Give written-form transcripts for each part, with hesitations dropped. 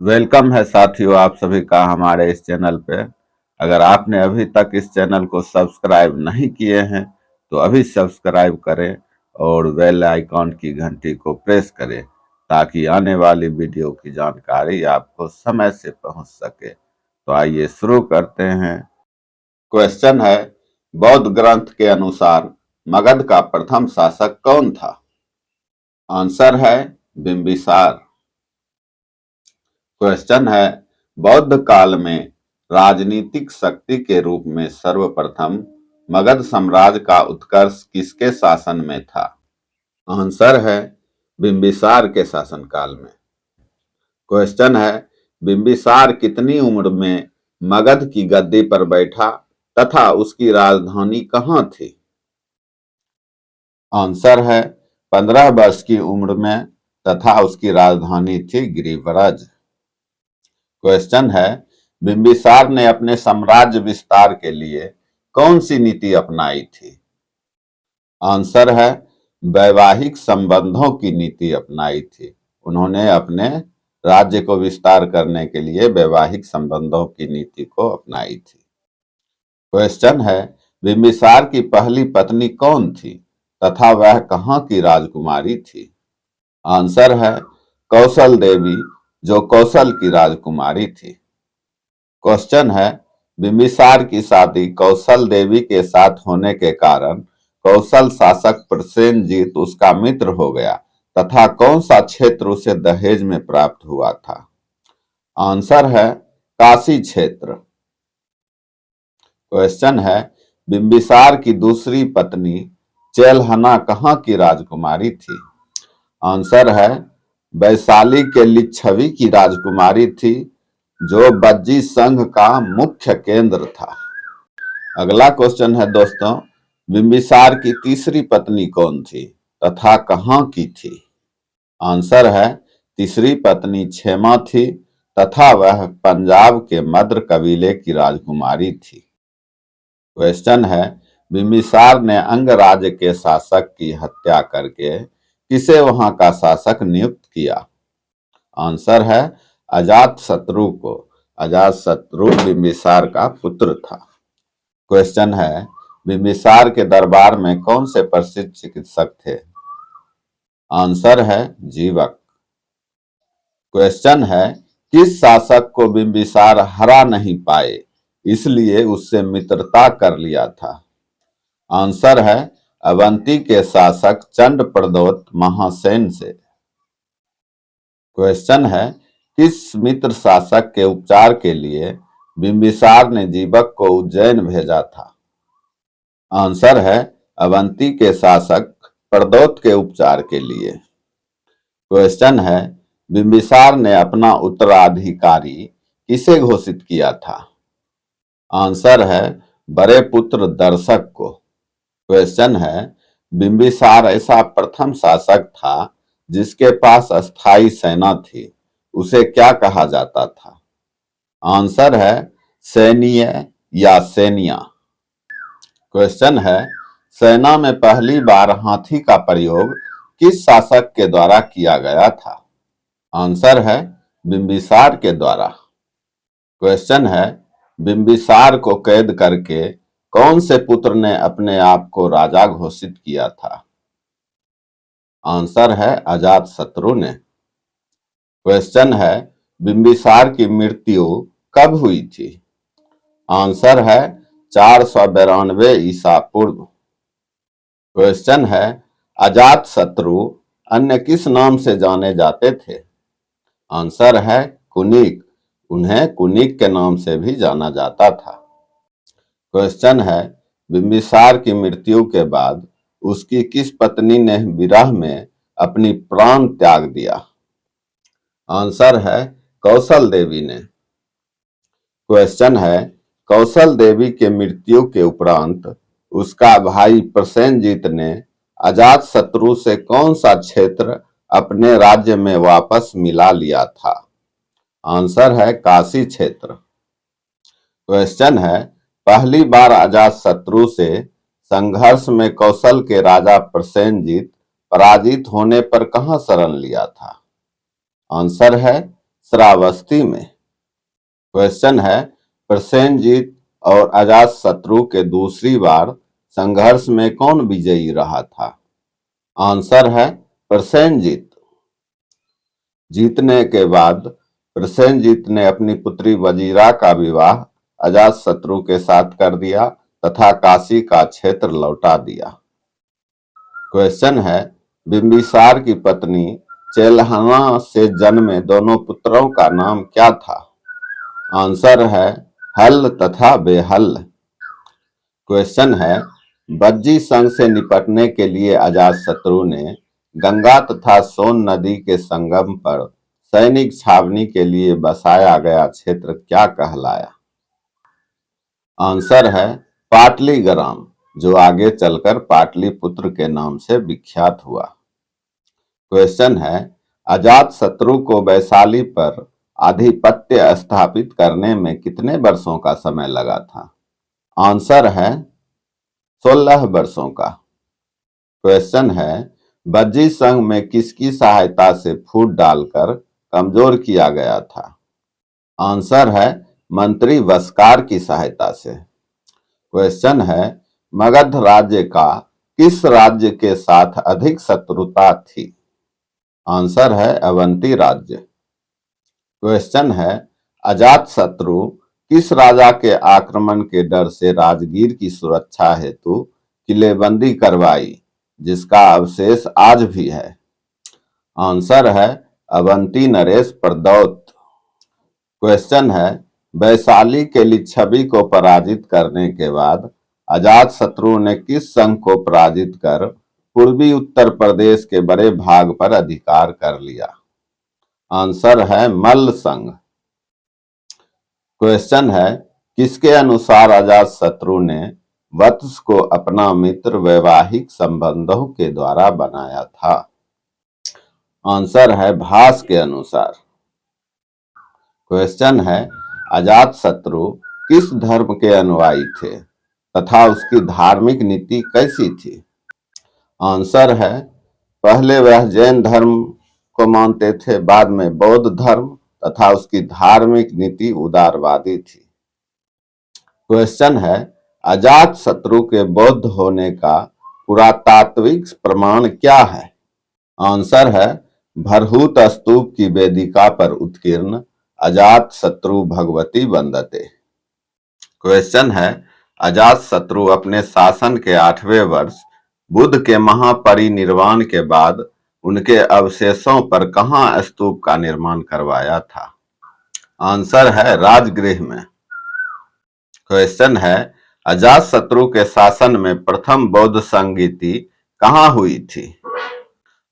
Welcome है साथियों, आप सभी का हमारे इस चैनल पे। अगर आपने अभी तक इस चैनल को सब्सक्राइब नहीं किए हैं तो अभी सब्सक्राइब करें और बेल आइकॉन की घंटी को प्रेस करें ताकि आने वाली वीडियो की जानकारी आपको समय से पहुंच सके। तो आइए शुरू करते हैं। क्वेश्चन है, बौद्ध ग्रंथ के अनुसार मगध का प्रथम शासक कौन था? आंसर है बिंबिसार। क्वेश्चन है, बौद्ध काल में राजनीतिक शक्ति के रूप में सर्वप्रथम मगध साम्राज्य का उत्कर्ष किसके शासन में था? आंसर है बिंबिसार के शासनकाल में। क्वेश्चन है, बिंबिसार कितनी उम्र में मगध की गद्दी पर बैठा तथा उसकी राजधानी कहाँ थी? आंसर है 15 वर्ष की उम्र में तथा उसकी राजधानी थी गिरिव्रज। क्वेश्चन है, बिंबिसार ने अपने साम्राज्य विस्तार के लिए कौन सी नीति अपनाई थी? आंसर है वैवाहिक संबंधों की नीति अपनाई थी। उन्होंने अपने राज्य को विस्तार करने के लिए वैवाहिक संबंधों की नीति को अपनाई थी। क्वेश्चन है, बिंबिसार की पहली पत्नी कौन थी तथा वह कहाँ की राजकुमारी थी? आंसर है कौशल देवी, जो कौशल की राजकुमारी थी। क्वेश्चन है, बिंबिसार की शादी कौशल देवी के साथ होने के कारण कौशल शासक प्रसेनजीत उसका मित्र हो गया तथा कौन सा क्षेत्र उसे दहेज में प्राप्त हुआ था? आंसर है काशी क्षेत्र। क्वेश्चन है, बिंबिसार की दूसरी पत्नी चेलहना कहाँ की राजकुमारी थी? आंसर है वैशाली के लिच्छवी की राजकुमारी थी, जो बज्जी संघ का मुख्य केंद्र था। अगला क्वेश्चन है दोस्तों, बिंबिसार की तीसरी पत्नी कौन थी तथा कहाँ की थी? आंसर है तीसरी पत्नी क्षेमा थी तथा वह पंजाब के मद्र कबीले की राजकुमारी थी। क्वेश्चन है, बिंबिसार ने अंगराज्य के शासक की हत्या करके किसे वहां का शासक नियुक्त किया? आंसर है अजातशत्रु को। अजातशत्रु बिंबिसार का पुत्र था। क्वेश्चन है, बिंबिसार के दरबार में कौन से प्रसिद्ध चिकित्सक थे? आंसर है जीवक। क्वेश्चन है, किस शासक को बिंबिसार हरा नहीं पाए इसलिए उससे मित्रता कर लिया था? आंसर है अवंती के शासक चंड प्रदोत महासेन से। क्वेश्चन है, किस मित्र शासक के उपचार के लिए बिंबिसार ने जीवक को उज्जैन भेजा था? आंसर है अवंती के शासक प्रदोत के उपचार के लिए। क्वेश्चन है, बिंबिसार ने अपना उत्तराधिकारी किसे घोषित किया था? आंसर है बड़े पुत्र दर्शक को। क्वेश्चन है, बिंबिसार ऐसा प्रथम शासक था जिसके पास अस्थाई सेना थी, उसे क्या कहा जाता था? आंसर है सैनीय या सैनिया। क्वेश्चन है, सेना में पहली बार हाथी का प्रयोग किस शासक के द्वारा किया गया था? आंसर है बिंबिसार के द्वारा। क्वेश्चन है, बिंबिसार को कैद करके कौन से पुत्र ने अपने आप को राजा घोषित किया था? आंसर है अजातशत्रु ने। क्वेश्चन है, बिंबिसार की मृत्यु कब हुई थी? आंसर है 492 ईसा पूर्व। क्वेश्चन है, अजातशत्रु अन्य किस नाम से जाने जाते थे? आंसर है कुनिक। उन्हें कुनिक के नाम से भी जाना जाता था। क्वेश्चन है, बिंबिसार की मृत्यु के बाद उसकी किस पत्नी ने विरह में अपनी प्राण त्याग दिया? आंसर है कौशल देवी ने। क्वेश्चन है, कौशल देवी के मृत्यु के उपरांत उसका भाई प्रसेनजीत ने अजातशत्रु से कौन सा क्षेत्र अपने राज्य में वापस मिला लिया था? आंसर है काशी क्षेत्र। क्वेश्चन है, पहली बार अजातशत्रु से संघर्ष में कौशल के राजा प्रसेनजीत पराजित होने पर कहां शरण लिया था? आंसर है श्रावस्ती में। क्वेश्चन है, प्रसेनजीत और अजातशत्रु के दूसरी बार संघर्ष में कौन विजयी रहा था? आंसर है प्रसेनजीत। जीतने के बाद प्रसेनजीत ने अपनी पुत्री वजीरा का विवाह अजातशत्रु के साथ कर दिया तथा काशी का क्षेत्र लौटा दिया। क्वेश्चन है, बिंबिसार की पत्नी चेल्हना से जन्मे दोनों पुत्रों का नाम क्या था? आंसर है हल तथा बेहल। क्वेश्चन है, बज्जी संघ से निपटने के लिए अजातशत्रु ने गंगा तथा सोन नदी के संगम पर सैनिक छावनी के लिए बसाया गया क्षेत्र क्या कहलाया? आंसर है पाटलीग्राम, जो आगे चलकर पाटलिपुत्र के नाम से विख्यात हुआ। क्वेश्चन है, अजातशत्रु को वैशाली पर आधिपत्य स्थापित करने में कितने वर्षों का समय लगा था? आंसर है 16 वर्षों का। क्वेश्चन है, बज्जी संघ में किसकी सहायता से फूट डालकर कमजोर किया गया था? आंसर है मंत्री वस्कार की सहायता से। क्वेश्चन है, मगध राज्य का किस राज्य के साथ अधिक शत्रुता थी? आंसर है अवंती राज्य। क्वेश्चन है, अजातशत्रु किस राजा के आक्रमण के डर से राजगीर की सुरक्षा हेतु किलेबंदी करवाई, जिसका अवशेष आज भी है? आंसर है अवंती नरेश प्रदौत। क्वेश्चन है, वैशाली के लिच्छवी को पराजित करने के बाद अजातशत्रु ने किस संघ को पराजित कर पूर्वी उत्तर प्रदेश के बड़े भाग पर अधिकार कर लिया? आंसर है मल्ल संघ। क्वेश्चन है, किसके अनुसार अजातशत्रु ने वत्स को अपना मित्र वैवाहिक संबंधों के द्वारा बनाया था? आंसर है भास के अनुसार। क्वेश्चन है, अजातशत्रु किस धर्म के अनुयायी थे तथा उसकी धार्मिक नीति कैसी थी? आंसर है पहले वह जैन धर्म को मानते थे, बाद में बौद्ध धर्म तथा उसकी धार्मिक नीति उदारवादी थी। क्वेश्चन है, अजातशत्रु के बौद्ध होने का पुरातात्विक प्रमाण क्या है? आंसर है भरहूत स्तूप की वेदिका पर उत्कीर्ण अजातशत्रु भगवती वंदते। क्वेश्चन है, अजातशत्रु अपने शासन के 8वें वर्ष बुद्ध के महापरिनिर्वाण के बाद उनके अवशेषों पर कहां स्तूप का निर्माण करवाया था? आंसर है राजगृह में। क्वेश्चन है, अजातशत्रु के शासन में प्रथम बौद्ध संगीति कहां हुई थी?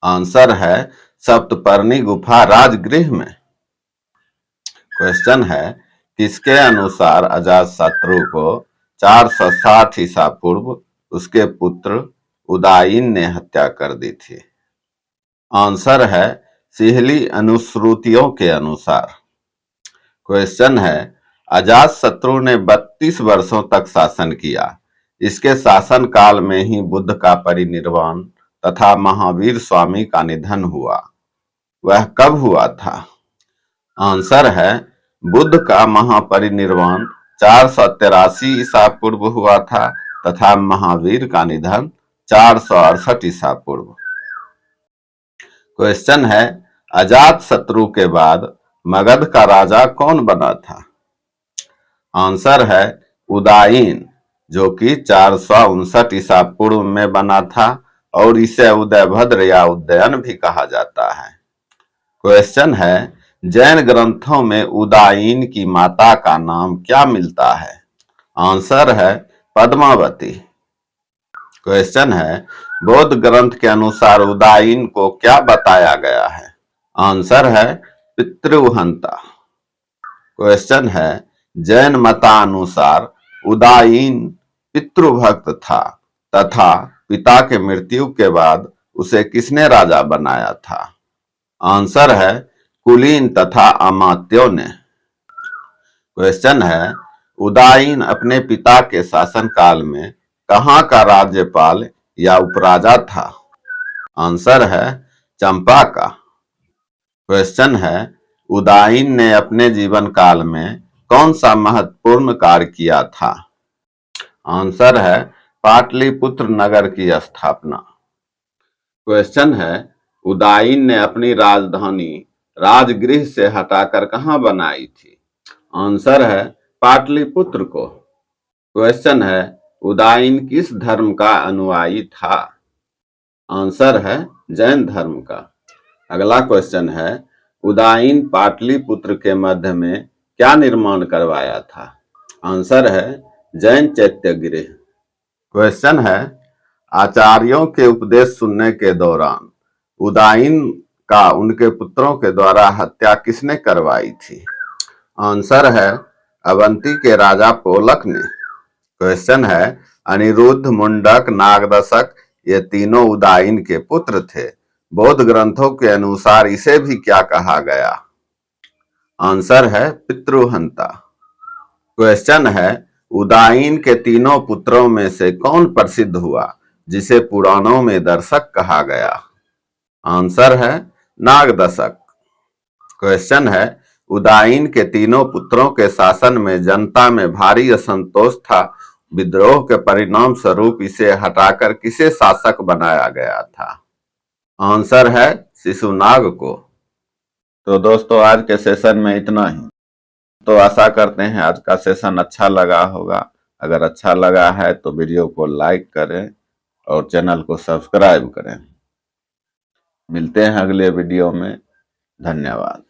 आंसर है सप्तपर्णी गुफा राजगृह में। क्वेश्चन है, किसके अनुसार अजातशत्रु को 460 ईसा पूर्व उसके पुत्र उदायीन ने हत्या कर दी थी? आंसर है सिहली अनुश्रुतियों के अनुसार। क्वेश्चन है, अजातशत्रु ने 32 वर्षों तक शासन किया। इसके शासन काल में ही बुद्ध का परिनिर्वाण तथा महावीर स्वामी का निधन हुआ। वह कब हुआ था? आंसर है बुद्ध का महापरिनिर्वाण 483 ईसा पूर्व हुआ था तथा महावीर का निधन 468 ईसा पूर्व। क्वेश्चन है, अजातशत्रु के बाद मगध का राजा कौन बना था? आंसर है उदायीन, जो कि 459 ईसा पूर्व में बना था और इसे उदयभद्र या उदयन भी कहा जाता है। क्वेश्चन है, जैन ग्रंथों में उदायीन की माता का नाम क्या मिलता है? आंसर है पद्मावती। क्वेश्चन है, बौद्ध ग्रंथ के अनुसार उदायीन को क्या बताया गया है? आंसर है पितृहंता। क्वेश्चन है, जैन मतानुसार उदायीन पितृभक्त था तथा पिता के मृत्यु के बाद उसे किसने राजा बनाया था? आंसर है कुलीन तथा अमात्यों ने। क्वेश्चन है, उदायीन अपने पिता के शासनकाल में कहां का राज्यपाल या उपराजा था? आंसर है चंपा का। क्वेश्चन है, उदाईन ने अपने जीवन काल में कौन सा महत्वपूर्ण कार्य किया था? आंसर है पाटलिपुत्र नगर की स्थापना। क्वेश्चन है, उदाईन ने अपनी राजधानी राजगृह से हटाकर कहां बनाई थी? आंसर है पाटलिपुत्र को। क्वेश्चन है, उदाईन किस धर्म का अनुयायी था? आंसर है जैन धर्म का। अगला क्वेश्चन है, उदाईन पाटलिपुत्र के मध्य में क्या निर्माण करवाया था? आंसर है जैन चैत्यगृह। क्वेश्चन है, आचार्यों के उपदेश सुनने के दौरान उदाईन का उनके पुत्रों के द्वारा हत्या किसने करवाई थी? आंसर है अवंती के राजा पोलक ने। क्वेश्चन है, अनिरुद्ध, मुंडक, नागदशक ये तीनों उदाईन के पुत्र थे। बौद्ध ग्रंथों के अनुसार इसे भी क्या कहा गया? आंसर है पितृहंता। क्वेश्चन है, उदाईन के तीनों पुत्रों में से कौन प्रसिद्ध हुआ जिसे पुराणों में दर्शक कहा गया? आंसर है नागदशक। क्वेश्चन है, उदाईन के तीनों पुत्रों के शासन में जनता में भारी असंतोष था। विद्रोह के परिणाम स्वरूप इसे हटाकर किसे शासक बनाया गया था? आंसर है शिशुनाग को। तो दोस्तों आज के सेशन में इतना ही। तो आशा करते हैं आज का सेशन अच्छा लगा होगा। अगर अच्छा लगा है तो वीडियो को लाइक करें और चैनल को सब्सक्राइब करें। मिलते हैं अगले वीडियो में। धन्यवाद।